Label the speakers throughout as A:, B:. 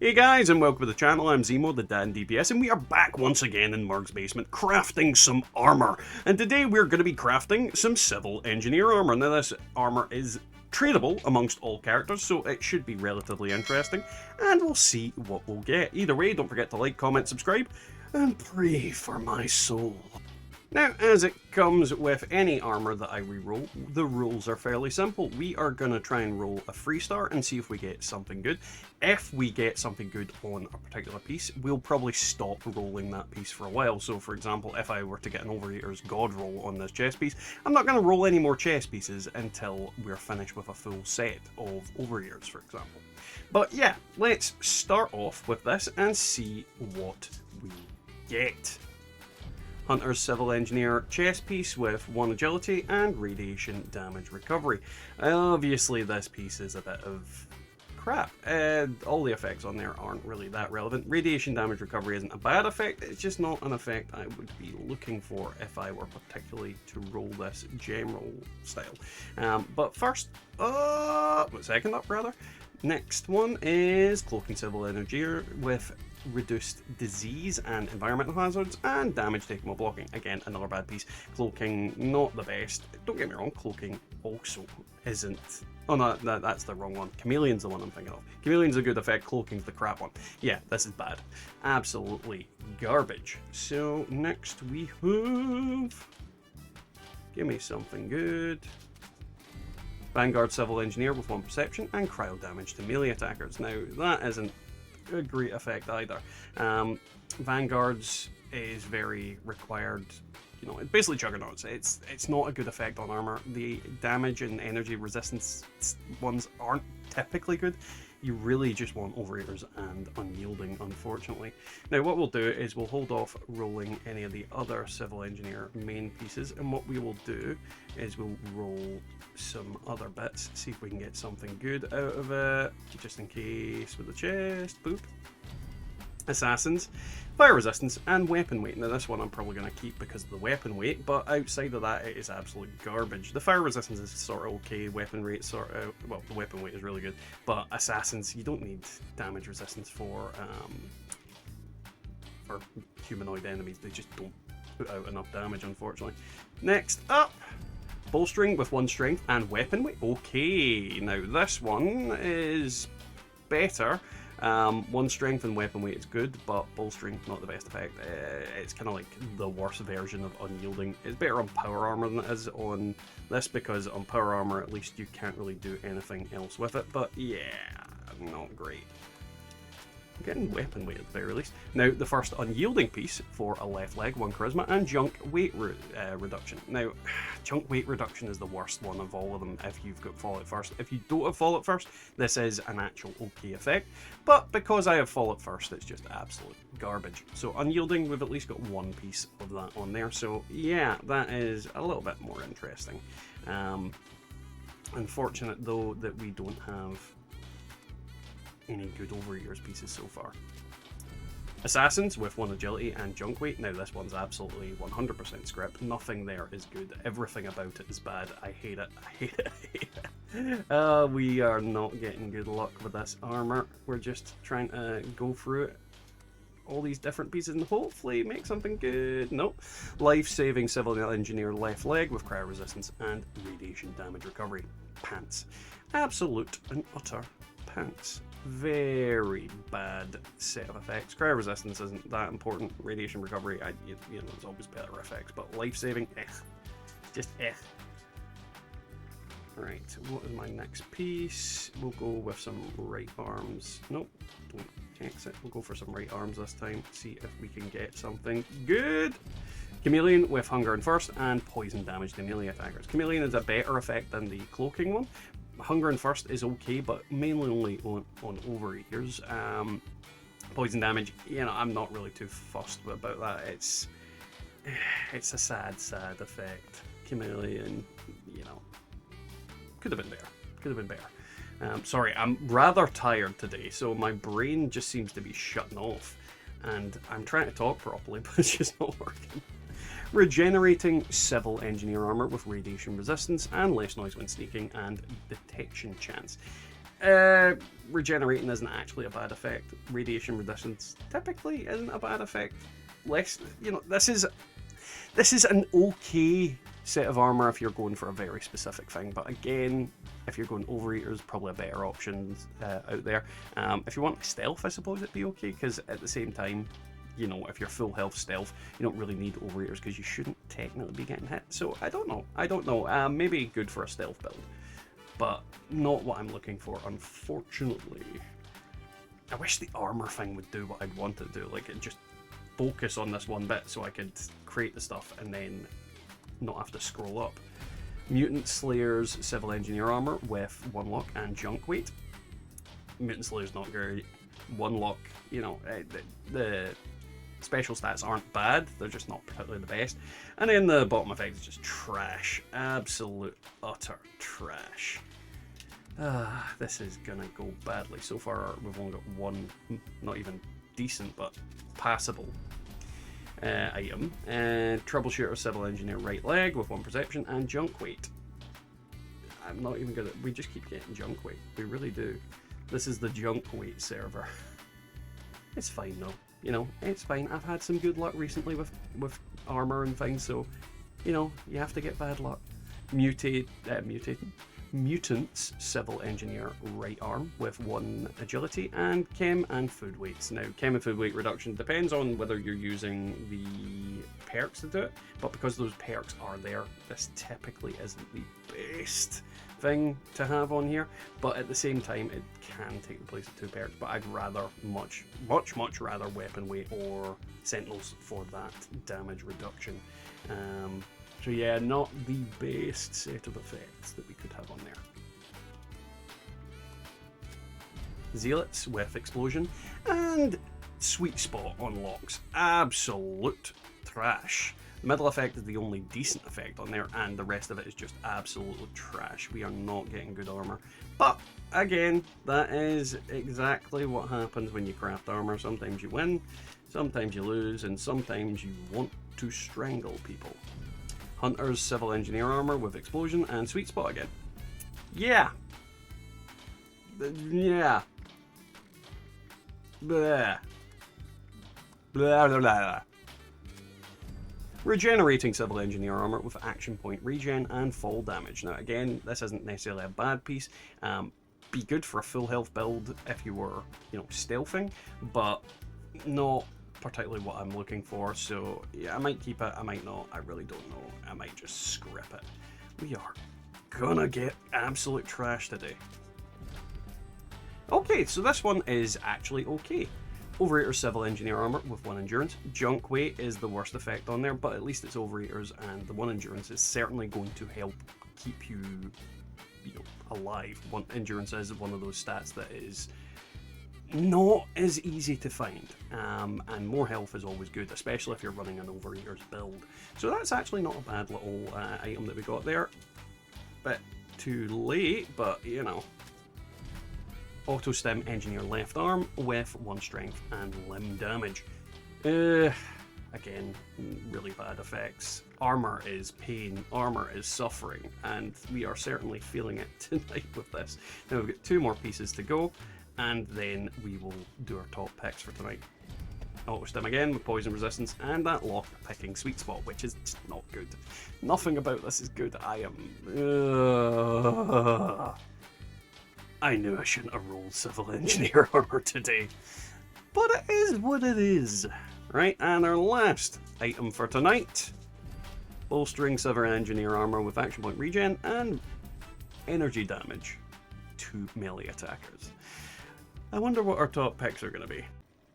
A: Hey guys, and welcome to the channel. I'm Zemo, the Dan DPS, and we are back once again in Murg's basement crafting some armor. And today we're going to be crafting some civil engineer armor. Now this armor is tradable amongst all characters, so it should be relatively interesting, and we'll see what we'll get. Either way, don't forget to like, comment, subscribe, and pray for my soul. Now, as it comes with any armor that I reroll, the rules are fairly simple. We are going to try and roll a free start and see if we get something good. If we get something good on a particular piece, we'll probably stop rolling that piece for a while. So, for example, if I were to get an Overeater's God roll on this chess piece, I'm not going to roll any more chess pieces until we're finished with a full set of Overeaters, for example. But yeah, let's start off with this and see what we get. Hunter's Civil Engineer chess piece with 1 agility and radiation damage recovery. Obviously this piece is a bit of crap. All the effects on there aren't really that relevant. Radiation damage recovery isn't a bad effect, it's just not an effect I would be looking for if I were particularly to roll this gem roll style. But first, second up rather, next one is Cloaking Civil Engineer with reduced disease and environmental hazards and damage taken while blocking. Again, another bad piece. Cloaking, not the best. Don't get me wrong, cloaking also isn't. Oh no, that's the wrong one. Chameleon's the one I'm thinking of. Chameleon's a good effect, cloaking's the crap one. Yeah, this is bad. Absolutely garbage. So next we have... Give me something good. Vanguard Civil Engineer with 1 perception and cryo damage to melee attackers. Now, that isn't a great effect either. Vanguards is very required, you know, basically Juggernauts. It's not a good effect on armor. The damage and energy resistance ones aren't typically good. You really just want Overeaters and Unyielding, unfortunately. Now what we'll do is we'll hold off rolling any of the other Civil Engineer main pieces, and what we will do is we'll roll some other bits, see if we can get something good out of it, just in case with the chest. Boop. Assassins, fire resistance, and weapon weight. Now this one I'm probably going to keep because of the weapon weight, but outside of that it is absolute garbage. The fire resistance is sort of okay, weapon rate sort of, well, the weapon weight is really good, but assassins, you don't need damage resistance for humanoid enemies. They just don't put out enough damage, unfortunately. Next up, bolstering with 1 strength and weapon weight. Okay, now this one is better. 1 strength and weapon weight is good, but bolstering not the best effect. It's kind of like the worst version of Unyielding. It's better on power armor than it is on this, because on power armor at least you can't really do anything else with it, but yeah, not great. I'm getting weapon weight at the very least. Now, the first Unyielding piece for a left leg, 1 charisma, and junk weight reduction. Now, junk weight reduction is the worst one of all of them if you've got Fallout First. If you don't have Fallout First, this is an actual okay effect, but because I have Fallout First, it's just absolute garbage. So Unyielding, we've at least got 1 piece of that on there, so yeah, that is a little bit more interesting. Unfortunate though that we don't have any good Overeaters pieces so far. Assassins with 1 agility and junk weight. Now this one's absolutely 100% script. Nothing there is good. Everything about it is bad. I hate it. I hate it. I hate it. We are not getting good luck with this armor. We're just trying to go through it, all these different pieces, and hopefully make something good. Nope. Life-saving Civil Engineer left leg with cryo resistance and radiation damage recovery. Pants. Absolute and utter pants. Very bad set of effects. Cryo resistance isn't that important. Radiation recovery, you know, there's always better effects, but life-saving, just Right, what is my next piece? We'll go with some right arms. Nope, don't exit. We'll go for some right arms this time. See if we can get something good. Chameleon with Hunger and Thirst and poison damage to melee attackers. Chameleon is a better effect than the cloaking one. Hunger and Thirst is okay, but mainly only on Overeaters. Poison damage, you know, I'm not really too fussed about that. It's a sad effect. Chameleon, you know, could have been better. Could have been better. Sorry, I'm rather tired today, so my brain just seems to be shutting off, and I'm trying to talk properly, but it's just not working. Regenerating Civil Engineer armor with radiation resistance and less noise when sneaking and detection chance. Regenerating isn't actually a bad effect. Radiation resistance typically isn't a bad effect. Less, this is an okay set of armor if you're going for a very specific thing. But again, if you're going Overeaters, probably a better option out there. If you want stealth, I suppose it'd be okay, because at the same time, if you're full health stealth, you don't really need Overeaters because you shouldn't technically be getting hit. So I don't know. Maybe good for a stealth build, but not what I'm looking for, unfortunately. I wish the armor thing would do what I'd want it to do. Like, it just focus on this one bit so I could create the stuff and then not have to scroll up. Mutant Slayer's Civil Engineer armor with 1 lock and junk weight. Mutant Slayer's not great. 1 lock, the special stats aren't bad, they're just not particularly the best. And then the bottom effect is just trash. Absolute, utter trash. This is gonna go badly. So far, we've only got one, not even decent, but passable item. Troubleshooter Civil Engineer right leg with 1 perception and junk weight. I'm not even gonna. We just keep getting junk weight. We really do. This is the junk weight server. It's fine though. It's fine. I've had some good luck recently with armor and things, so you have to get bad luck. Mutants Civil Engineer right arm with 1 agility and chem and food weights. Now, chem and food weight reduction depends on whether you're using the perks to do it, but because those perks are there, this typically isn't the best thing to have on here. But at the same time, it can take the place of 2 perks, but I'd rather much rather weapon weight or sentinels for that damage reduction. So yeah, not the best set of effects that we could have on there. Zealots with explosion and sweet spot unlocks. Absolute trash. The middle effect is the only decent effect on there, and the rest of it is just absolute trash. We are not getting good armor. But again, that is exactly what happens when you craft armor. Sometimes you win, sometimes you lose, and sometimes you want to strangle people. Hunter's Civil Engineer armor with explosion and sweet spot again. Yeah. Yeah. Blah. Blah, blah, blah. Regenerating Civil Engineer armor with action point regen and fall damage. Now again, this isn't necessarily a bad piece. Be good for a full health build if you were, stealthing, but not particularly what I'm looking for. So yeah, I might keep it, I might not, I really don't know. I might just scrap it. We are gonna get absolute trash today. Okay, so this one is actually okay. Overeater Civil Engineer armor with 1 endurance. Junk weight is the worst effect on there, but at least it's Overeaters, and the 1 endurance is certainly going to help keep you, alive. 1 endurance is one of those stats that is not as easy to find, and more health is always good, especially if you're running an Overeaters build. So that's actually not a bad little item that we got there. Bit too late, but Auto Stim Engineer left arm with 1 strength and limb damage. Again, really bad effects. Armor is pain, armor is suffering, and we are certainly feeling it tonight with this. Now we've got 2 more pieces to go, and then we will do our top picks for tonight. Auto Stim again with poison resistance and that lock picking sweet spot, which is just not good. Nothing about this is good. I knew I shouldn't have rolled Civil Engineer armor today, but it is what it is. Right, and our last item for tonight, bolstering Civil Engineer armor with action point regen and energy damage to melee attackers. I wonder what our top picks are going to be.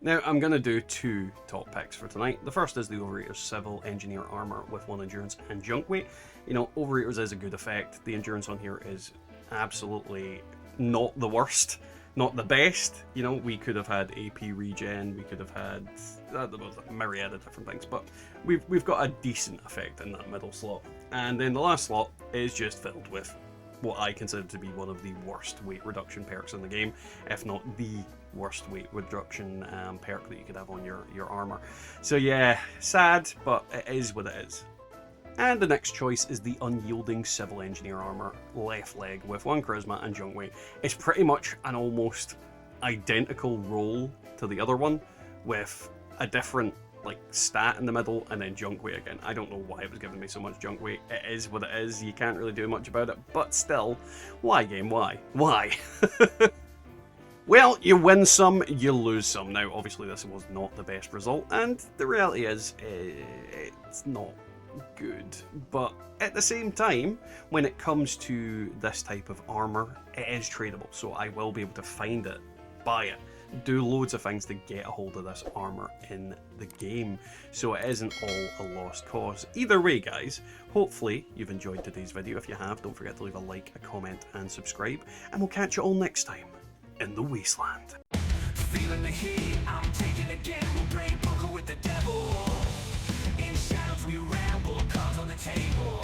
A: Now, I'm going to do 2 top picks for tonight. The first is the Overeaters Civil Engineer armor with 1 endurance and junk weight. Overeaters is a good effect. The endurance on here is absolutely not the worst, not the best. We could have had AP regen, we could have had a myriad of different things, but we've got a decent effect in that middle slot. And then the last slot is just filled with what I consider to be one of the worst weight reduction perks in the game, if not the worst weight reduction perk that you could have on your armor. So yeah, sad, but it is what it is. And the next choice is the unyielding Civil Engineer armor, left leg with 1 charisma and junk weight. It's pretty much an almost identical roll to the other one, with a different like stat in the middle and then junk weight again. I don't know why it was giving me so much junk weight. It is what it is. You can't really do much about it. But still, why game? Why? Why? Well, you win some, you lose some. Now, obviously, this was not the best result, and the reality is, it's not good. But at the same time, when it comes to this type of armor, it is tradable. So I will be able to find it, buy it, do loads of things to get a hold of this armor in the game. So it isn't all a lost cause. Either way, guys, hopefully you've enjoyed today's video. If you have, don't forget to leave a like, a comment, and subscribe. And we'll catch you all next time in the Wasteland.
B: Feeling the heat, I'm taking a gamble, brain poker with the devil. In shadows we ramble, cards on the table.